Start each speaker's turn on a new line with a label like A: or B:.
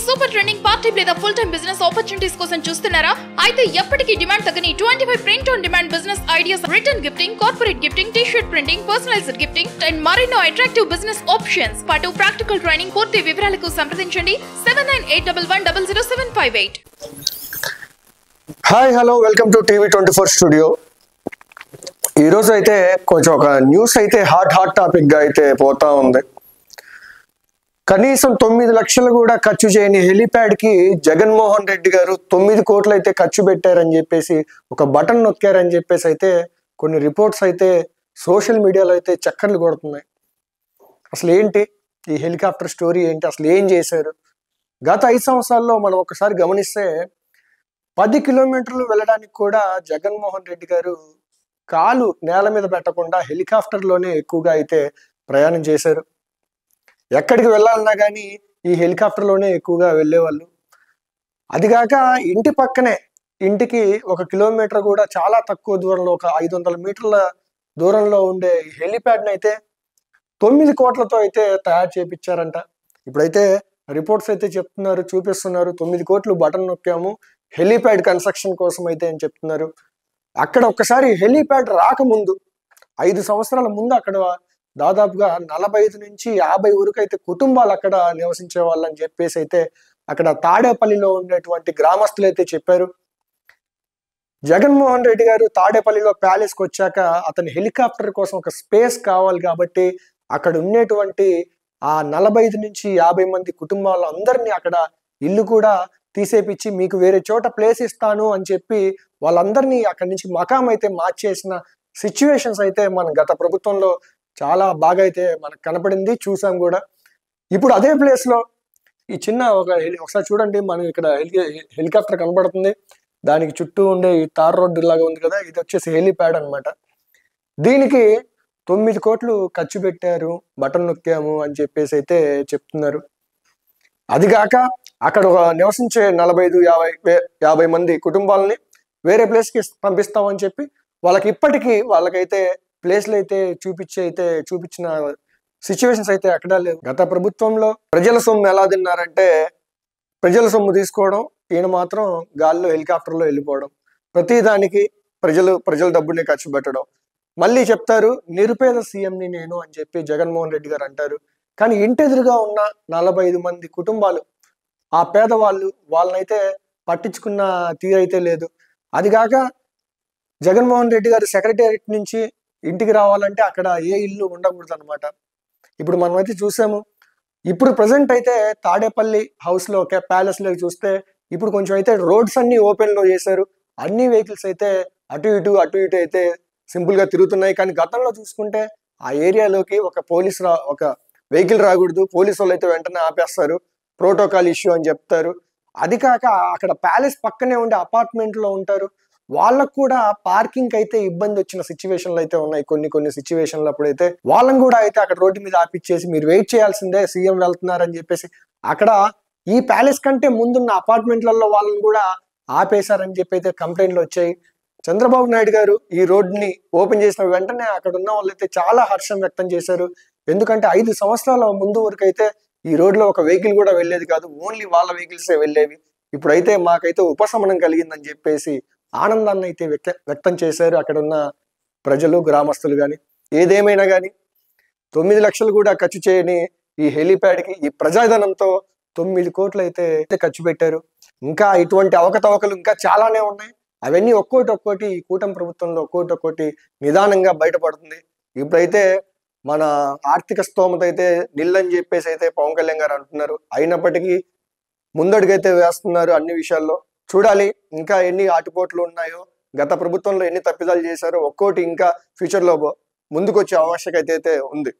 A: Super trending part time లేదా full time business opportunities కోసం చూస్తున్నారా? అయితే ఎప్పటికీ డిమాండ్ తగ్గని 25 print on demand business ideas, return gifting, corporate gifting, T-shirt printing, personalised gifting and మరెన్నో attractive business options పాటు practical training. పూర్తి వివరాలకు సంప్రదించండి 7981100758.
B: హాయ్ హలో వెల్కమ్ టు టీవీ24 స్టూడియో. ఈరోజు అయితే కొంచెం ఒక న్యూస్ అయితే హాట్ టాపిక్ గా అయితే పోతా ఉంది. కనీసం 9 లక్షలు కూడా ఖర్చు చేయని హెలిప్యాడ్ కి జగన్మోహన్ రెడ్డి గారు 9 కోట్లు అయితే ఖర్చు పెట్టారని చెప్పేసి, ఒక బటన్ నొక్కారని చెప్పేసి అయితే కొన్ని రిపోర్ట్స్ అయితే సోషల్ మీడియాలో అయితే చక్కర్లు కొడుతున్నాయి. అసలు ఏంటి ఈ హెలికాప్టర్ స్టోరీ ఏంటి, అసలు ఏం చేశారు? గత 5 సంవత్సరాల్లో మనం ఒకసారి గమనిస్తే 10 కిలోమీటర్లు వెళ్ళడానికి కూడా జగన్మోహన్ రెడ్డి గారు కాలు నేల మీద పెట్టకుండా హెలికాప్టర్లోనే ఎక్కువగా అయితే ప్రయాణం చేశారు. ఎక్కడికి వెళ్ళాలన్నా కానీ ఈ హెలికాప్టర్లోనే ఎక్కువగా వెళ్ళేవాళ్ళు. అదిగాక ఇంటి పక్కనే, ఇంటికి 1 కిలోమీటర్ కూడా చాలా తక్కువ దూరంలో, ఒక 500 మీటర్ల దూరంలో ఉండే హెలిప్యాడ్ని అయితే 9 కోట్లతో అయితే తయారు చేపించారంట. ఇప్పుడైతే రిపోర్ట్స్ అయితే చెప్తున్నారు, చూపిస్తున్నారు, 9 కోట్లు బటన్ నొక్కాము హెలిప్యాడ్ కన్స్ట్రక్షన్ కోసం అయితే అని చెప్తున్నారు. అక్కడ ఒక్కసారి హెలిప్యాడ్ రాకముందు 5 సంవత్సరాల ముందు అక్కడ దాదాపుగా 45 నుంచి 50 వరకు అయితే కుటుంబాలు అక్కడ నివసించే వాళ్ళని చెప్పేసి అయితే అక్కడ తాడేపల్లిలో ఉండేటువంటి గ్రామస్తులు అయితే చెప్పారు. జగన్మోహన్ రెడ్డి గారు తాడేపల్లిలో ప్యాలెస్కి వచ్చాక అతని హెలికాప్టర్ కోసం ఒక స్పేస్ కావాలి కాబట్టి అక్కడ ఉండేటువంటి ఆ 45 నుంచి 50 మంది కుటుంబాల అందరినీ అక్కడ ఇల్లు కూడా తీసేపిచ్చి మీకు వేరే చోట ప్లేస్ ఇస్తాను అని చెప్పి వాళ్ళందరినీ అక్కడి నుంచి మకాం అయితే మార్చేసిన సిచ్యువేషన్స్ అయితే మన గత ప్రభుత్వంలో చాలా బాగా అయితే మనకు కనపడింది, చూసాం కూడా. ఇప్పుడు అదే ప్లేస్ లో ఈ చిన్న ఒకసారి చూడండి, మనం ఇక్కడ హెలికాప్టర్ కనబడుతుంది, దానికి చుట్టూ ఉండే ఈ తార్ రోడ్డు లాగా ఉంది కదా, ఇది వచ్చేసి హెలిప్యాడ్ అన్నమాట. దీనికి 9 కోట్లు ఖర్చు పెట్టారు, బటన్ నొక్కాము అని చెప్పేసి అయితే చెప్తున్నారు. అదిగాక అక్కడ నివసించే 45-50 మంది కుటుంబాలని వేరే ప్లేస్కి పంపిస్తామని చెప్పి వాళ్ళకి ఇప్పటికీ వాళ్ళకైతే ప్లేస్లు అయితే చూపించిన సిచ్యువేషన్స్ అయితే ఎక్కడా లేవు. గత ప్రభుత్వంలో ప్రజల సొమ్ము ఎలా తిన్నారంటే, ప్రజల సొమ్ము తీసుకోవడం, ఈయన మాత్రం గాల్లో హెలికాప్టర్లో వెళ్ళిపోవడం, ప్రతిదానికి ప్రజల డబ్బుని ఖర్చు పెట్టడం. మళ్ళీ చెప్తారు నిరుపేద సీఎంని నేను అని చెప్పి జగన్మోహన్ రెడ్డి గారు అంటారు. కానీ ఇంటెదురుగా ఉన్న 45 మంది కుటుంబాలు, ఆ పేదవాళ్ళు, వాళ్ళనైతే పట్టించుకున్న తీరైతే లేదు. అదిగాక జగన్మోహన్ రెడ్డి గారు సెక్రటేరియట్ నుంచి ఇంటికి రావాలంటే అక్కడ ఏ ఇల్లు ఉండకూడదు అనమాట. ఇప్పుడు మనమైతే చూసాము. ఇప్పుడు ప్రజెంట్ అయితే తాడేపల్లి హౌస్లో ప్యాలెస్లో చూస్తే ఇప్పుడు కొంచెం అయితే రోడ్స్ అన్ని ఓపెన్లో చేశారు. అన్ని వెహికల్స్ అయితే అటు ఇటు అయితే సింపుల్గా తిరుగుతున్నాయి. కానీ గతంలో చూసుకుంటే ఆ ఏరియాలోకి ఒక వెహికల్ రాకూడదు, పోలీసు వాళ్ళు అయితే వెంటనే ఆపేస్తారు, ప్రోటోకాల్ ఇష్యూ అని చెప్తారు. అది కాక అక్కడ ప్యాలెస్ పక్కనే ఉండే అపార్ట్మెంట్లో ఉంటారు, వాళ్ళకు కూడా పార్కింగ్ అయితే ఇబ్బంది వచ్చిన సిచ్యువేషన్లు అయితే ఉన్నాయి. కొన్ని సిచ్యువేషన్లు అప్పుడైతే వాళ్ళని కూడా అయితే అక్కడ రోడ్డు మీద ఆపిచ్చేసి మీరు వెయిట్ చేయాల్సిందే, సీఎం వెళ్తున్నారని చెప్పేసి అక్కడ ఈ ప్యాలెస్ కంటే ముందున్న అపార్ట్మెంట్లలో వాళ్ళని కూడా ఆపేశారని చెప్పి అయితే కంప్లైంట్లు వచ్చాయి. చంద్రబాబు నాయుడు గారు ఈ రోడ్ని ఓపెన్ చేసిన వెంటనే అక్కడ ఉన్న వాళ్ళైతే చాలా హర్షం వ్యక్తం చేశారు. ఎందుకంటే 5 సంవత్సరాల ముందు వరకు అయితే ఈ రోడ్లో ఒక వెహికల్ కూడా వెళ్ళేది కాదు, ఓన్లీ వాళ్ళ వెహికల్సే వెళ్ళేవి. ఇప్పుడైతే మాకైతే ఉపశమనం కలిగిందని చెప్పేసి ఆనందాన్ని అయితే వ్యక్తం చేశారు అక్కడ ఉన్న ప్రజలు, గ్రామస్తులు. కానీ ఏదేమైనా కానీ 9 లక్షలు కూడా ఖర్చు చేయని ఈ హెలిప్యాడ్కి ఈ ప్రజాధనంతో 9 కోట్లు అయితే ఖర్చు పెట్టారు. ఇంకా ఇటువంటి అవకతవకలు ఇంకా చాలానే ఉన్నాయి. అవన్నీ ఒక్కోటి ఈ కూటమి ప్రభుత్వంలో ఒక్కోటి నిదానంగా బయటపడుతుంది. ఇప్పుడైతే మన ఆర్థిక స్తోమత అయితే నిల్లని చెప్పేసి అయితే పవన్ కళ్యాణ్ గారు అంటున్నారు. అయినప్పటికీ ముందడుగైతే వేస్తున్నారు అన్ని విషయాల్లో. చూడాలి ఇంకా ఎన్ని ఆటుపోట్లు ఉన్నాయో, గత ప్రభుత్వంలో ఎన్ని తప్పిదాలు చేశారో, ఒక్కోటి ఇంకా ఫ్యూచర్లో ముందుకొచ్చే ఆవశ్యకత అయితే ఉంది.